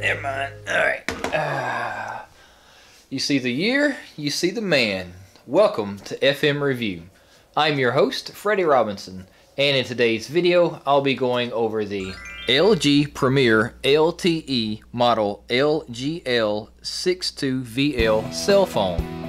Never mind. Alright. You see the year, you see the man. Welcome to FMRevu. I'm your host, Freddie Robinson, and in today's video, I'll be going over the LG Premier LTE model LGL62VL cell phone.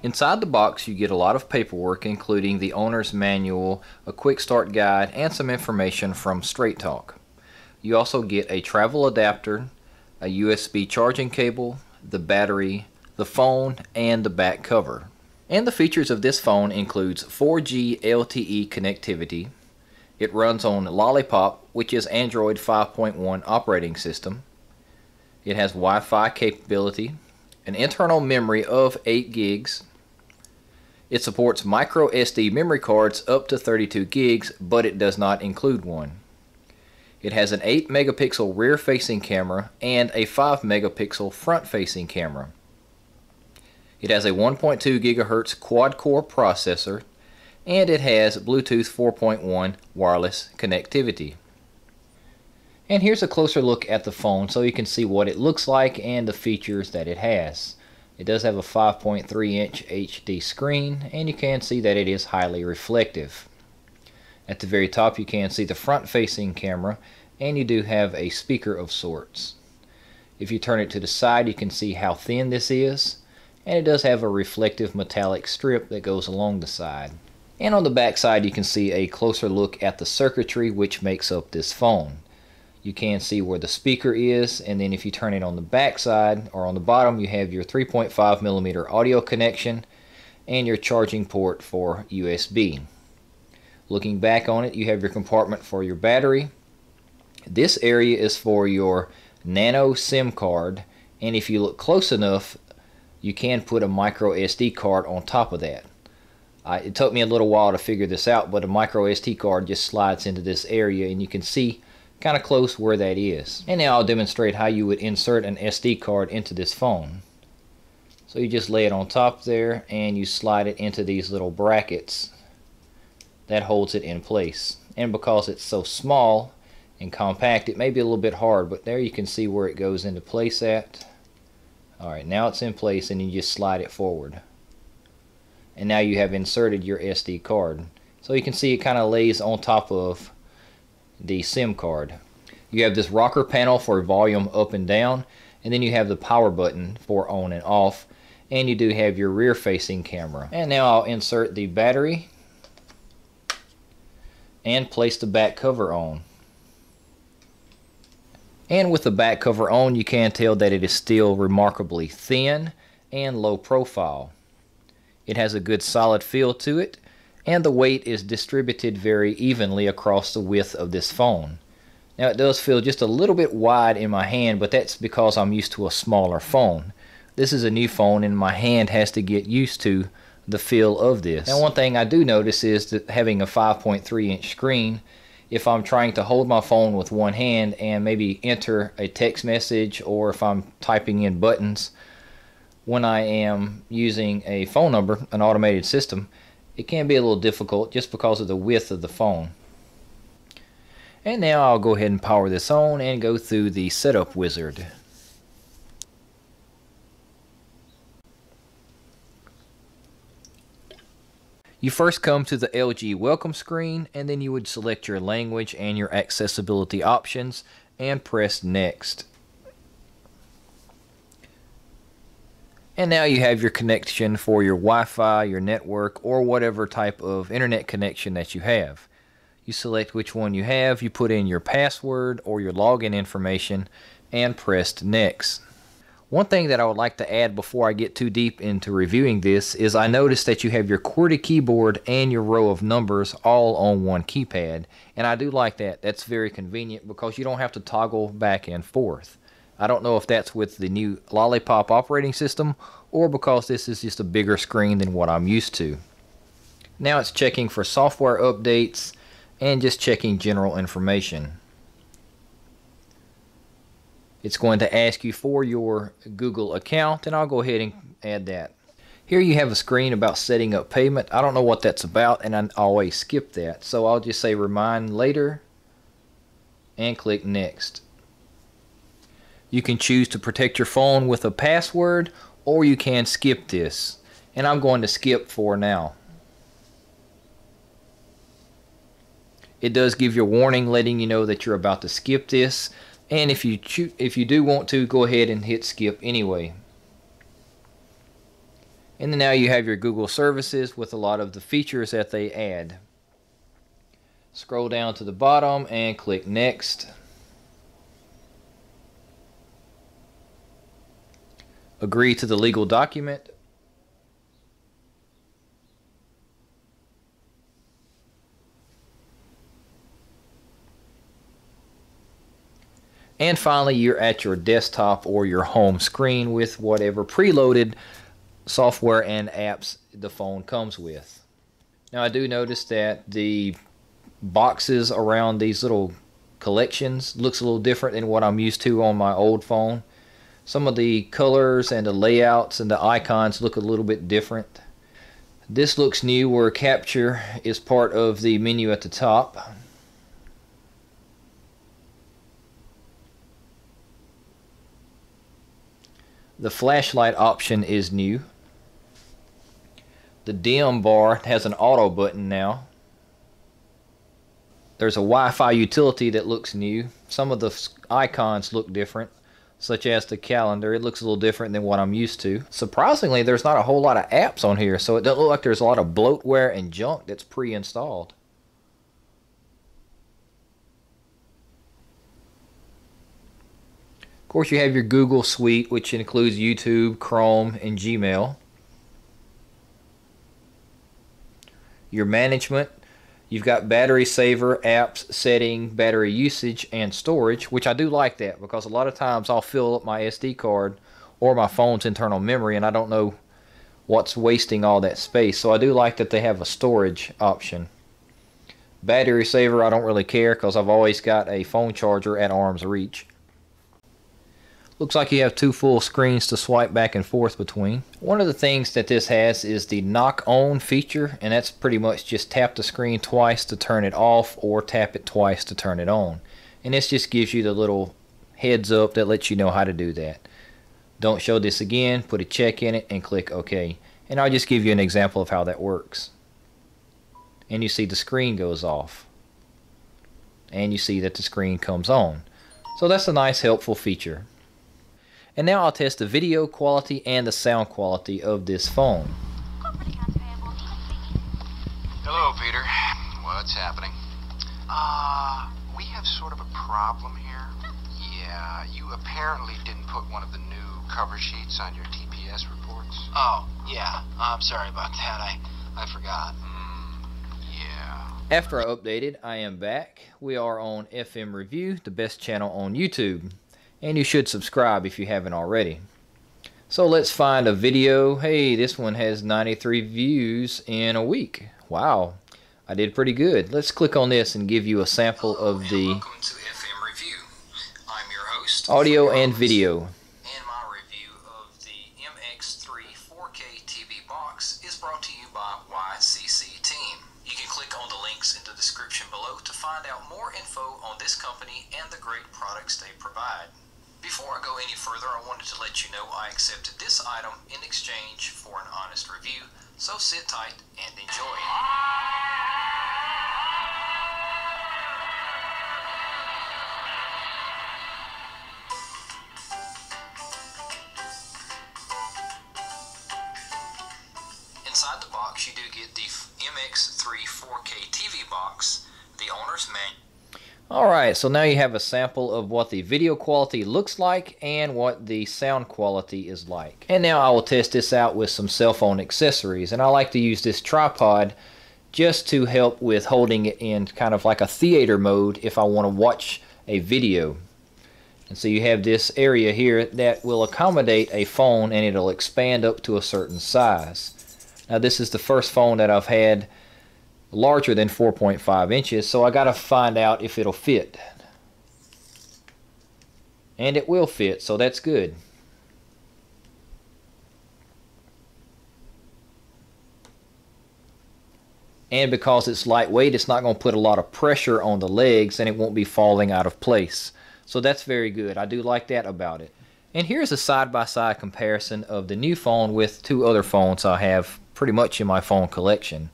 Inside the box you get a lot of paperwork, including the owner's manual, a quick start guide, and some information from Straight Talk. You also get a travel adapter, a USB charging cable, the battery, the phone, and the back cover. And the features of this phone includes 4G LTE connectivity. It runs on Lollipop, which is Android 5.1 operating system. It has Wi-Fi capability, an internal memory of 8 gigs. It supports microSD memory cards up to 32 gigs, but it does not include one. It has an 8 megapixel rear facing camera and a 5 megapixel front facing camera. It has a 1.2 gigahertz quad core processor, and it has Bluetooth 4.1 wireless connectivity. And here's a closer look at the phone so you can see what it looks like and the features that it has. It does have a 5.3 inch HD screen, and you can see that it is highly reflective. At the very top you can see the front facing camera, and you do have a speaker of sorts. If you turn it to the side you can see how thin this is, and it does have a reflective metallic strip that goes along the side. And on the back side you can see a closer look at the circuitry which makes up this phone. You can see where the speaker is, and then if you turn it on the back side or on the bottom you have your 3.5mm audio connection and your charging port for USB. Looking back on it, you have your compartment for your battery. This area is for your nano SIM card, and if you look close enough you can put a microSD card on top of that. It took me a little while to figure this out, but a microSD card just slides into this area, and you can see kind of close where that is. And now I'll demonstrate how you would insert an SD card into this phone. So you just lay it on top there and you slide it into these little brackets that holds it in place. And because it's so small and compact, it may be a little bit hard, but there you can see where it goes into place at. Alright, now it's in place, and you just slide it forward. And now you have inserted your SD card. So you can see it kind of lays on top of the SIM card. You have this rocker panel for volume up and down, and then you have the power button for on and off, and you do have your rear facing camera. And now I'll insert the battery and place the back cover on. And with the back cover on you can tell that it is still remarkably thin and low profile. It has a good solid feel to it, and the weight is distributed very evenly across the width of this phone. Now it does feel just a little bit wide in my hand, but that's because I'm used to a smaller phone. This is a new phone and my hand has to get used to the feel of this. Now one thing I do notice is that having a 5.3 inch screen, if I'm trying to hold my phone with one hand and maybe enter a text message, or if I'm typing in buttons when I am using a phone number, an automated system, it can be a little difficult just because of the width of the phone. And now I'll go ahead and power this on and go through the setup wizard. You first come to the LG welcome screen, and then you would select your language and your accessibility options and press next. And now you have your connection for your Wi-Fi, your network, or whatever type of internet connection that you have. You select which one you have, you put in your password or your login information, and press next. One thing that I would like to add before I get too deep into reviewing this is I noticed that you have your QWERTY keyboard and your row of numbers all on one keypad, and I do like that. That's very convenient because you don't have to toggle back and forth. I don't know if that's with the new Lollipop operating system or because this is just a bigger screen than what I'm used to. Now it's checking for software updates and just checking general information. It's going to ask you for your Google account, and I'll go ahead and add that. Here you have a screen about setting up payment. I don't know what that's about, and I always skip that. So I'll just say remind later and click next. You can choose to protect your phone with a password, or you can skip this. And I'm going to skip for now. It does give you a warning letting you know that you're about to skip this, and if you do want to, go ahead and hit skip anyway. And then now you have your Google services with a lot of the features that they add. Scroll down to the bottom and click next. Agree to the legal document. And finally, you're at your desktop or your home screen with whatever preloaded software and apps the phone comes with. Now I do notice that the boxes around these little collections looks a little different than what I'm used to on my old phone. Some of the colors and the layouts and the icons look a little bit different. This looks new where capture is part of the menu at the top. The flashlight option is new. The dim bar has an auto button now. There's a Wi-Fi utility that looks new. Some of the icons look different, such as the calendar. It looks a little different than what I'm used to. Surprisingly, there's not a whole lot of apps on here, so it doesn't look like there's a lot of bloatware and junk that's pre-installed. Of course, you have your Google suite, which includes YouTube, Chrome, and Gmail. Your management, you've got battery saver, apps, setting, battery usage, and storage, which I do like that because a lot of times I'll fill up my SD card or my phone's internal memory and I don't know what's wasting all that space. So I do like that they have a storage option. Battery saver, I don't really care because I've always got a phone charger at arm's reach. Looks like you have two full screens to swipe back and forth between. One of the things that this has is the knock on feature, and that's pretty much just tap the screen twice to turn it off or tap it twice to turn it on. And this just gives you the little heads up that lets you know how to do that. Don't show this again, put a check in it and click OK. And I'll just give you an example of how that works. And you see the screen goes off. And you see that the screen comes on. So that's a nice helpful feature. And now I'll test the video quality and the sound quality of this phone. Hello, Peter. What's happening? We have sort of a problem here. Yeah, you apparently didn't put one of the new cover sheets on your TPS reports. Oh, yeah. I'm sorry about that. I forgot. Yeah. After I updated, I am back. We are on FMRevu, the best channel on YouTube. And you should subscribe if you haven't already. So let's find a video. Hey, this one has 93 views in a week. Wow, I did pretty good. Let's click on this and give you a sample of the welcome to FMRevu. I'm your host, audio and video. And my review of the MX3 4K TV box is brought to you by YCC Team. You can click on the links in the description below to find out more info on this company and the great products they provide. Before I go any further, I wanted to let you know I accepted this item in exchange for an honest review, so sit tight and enjoy. Inside the box you do get the MX3 4K TV box, the owner's manual. Alright, so now you have a sample of what the video quality looks like and what the sound quality is like. And now I will test this out with some cell phone accessories. And I like to use this tripod just to help with holding it in kind of like a theater mode if I want to watch a video. And so you have this area here that will accommodate a phone and it'll expand up to a certain size. Now this is the first phone that I've had larger than 4.5 inches, so I gotta find out if it'll fit. And it will fit, so that's good. And because it's lightweight, it's not going to put a lot of pressure on the legs and it won't be falling out of place. So that's very good. I do like that about it. And here's a side-by-side comparison of the new phone with two other phones I have pretty much in my phone collection.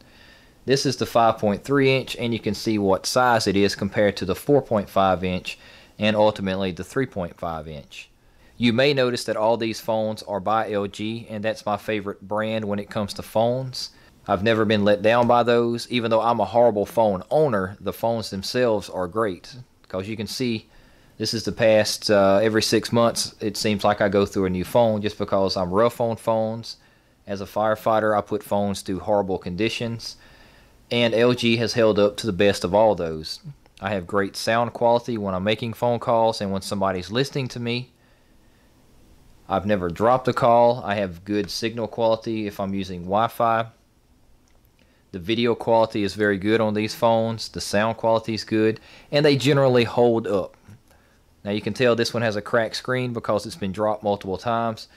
This is the 5.3 inch, and you can see what size it is compared to the 4.5 inch and ultimately the 3.5 inch. You may notice that all these phones are by LG, and that's my favorite brand when it comes to phones. I've never been let down by those. Even though I'm a horrible phone owner, the phones themselves are great. Because you can see, this is the past, every 6 months, it seems like I go through a new phone just because I'm rough on phones. As a firefighter, I put phones through horrible conditions. And LG has held up to the best of all those. I have great sound quality when I'm making phone calls and when somebody's listening to me. I've never dropped a call. I have good signal quality if I'm using Wi-Fi. The video quality is very good on these phones. The sound quality is good, and they generally hold up. Now you can tell this one has a cracked screen because it's been dropped multiple times.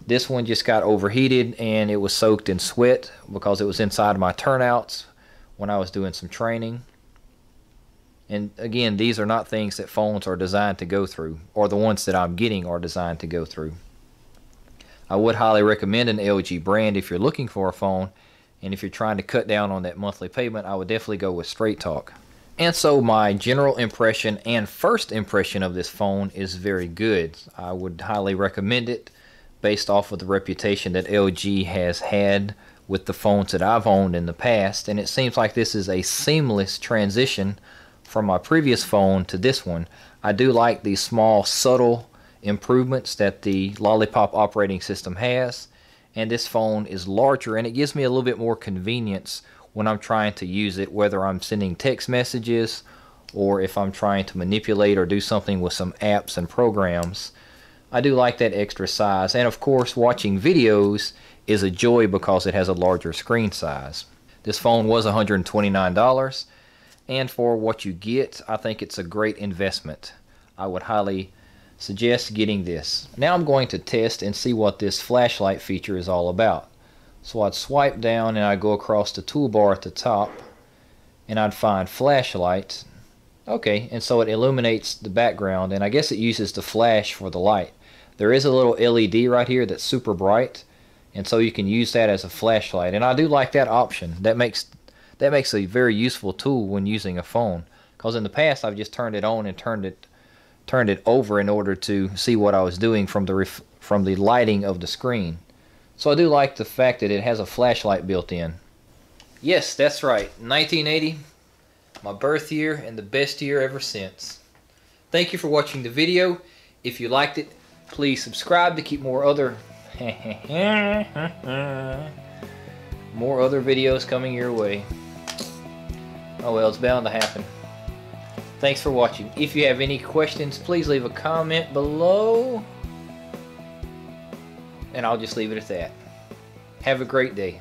This one just got overheated and it was soaked in sweat because it was inside my turnouts when I was doing some training. And again, these are not things that phones are designed to go through, or the ones that I'm getting are designed to go through. I would highly recommend an LG brand if you're looking for a phone. And if you're trying to cut down on that monthly payment, I would definitely go with Straight Talk. And so my general impression and first impression of this phone is very good. I would highly recommend it based off of the reputation that LG has had with the phones that I've owned in the past. And it seems like this is a seamless transition from my previous phone to this one. I do like these small, subtle improvements that the Lollipop operating system has. And this phone is larger, and it gives me a little bit more convenience when I'm trying to use it, whether I'm sending text messages or if I'm trying to manipulate or do something with some apps and programs. I do like that extra size, and of course watching videos is a joy because it has a larger screen size. This phone was $129, and for what you get, I think it's a great investment. I would highly suggest getting this. Now I'm going to test and see what this flashlight feature is all about. So I'd swipe down and I'd go across the toolbar at the top and I'd find flashlight. Okay, and so it illuminates the background, and I guess it uses the flash for the light. There is a little LED right here that's super bright, and so you can use that as a flashlight, and I do like that option. That makes a very useful tool when using a phone, because in the past I've just turned it on and turned it over in order to see what I was doing from the lighting of the screen. So I do like the fact that it has a flashlight built in. Yes, that's right, 1980, my birth year and the best year ever since. Thank you for watching the video. If you liked it, please subscribe to keep more other videos coming your way. Oh well, it's bound to happen. Thanks for watching. If you have any questions, please leave a comment below. And I'll just leave it at that. Have a great day.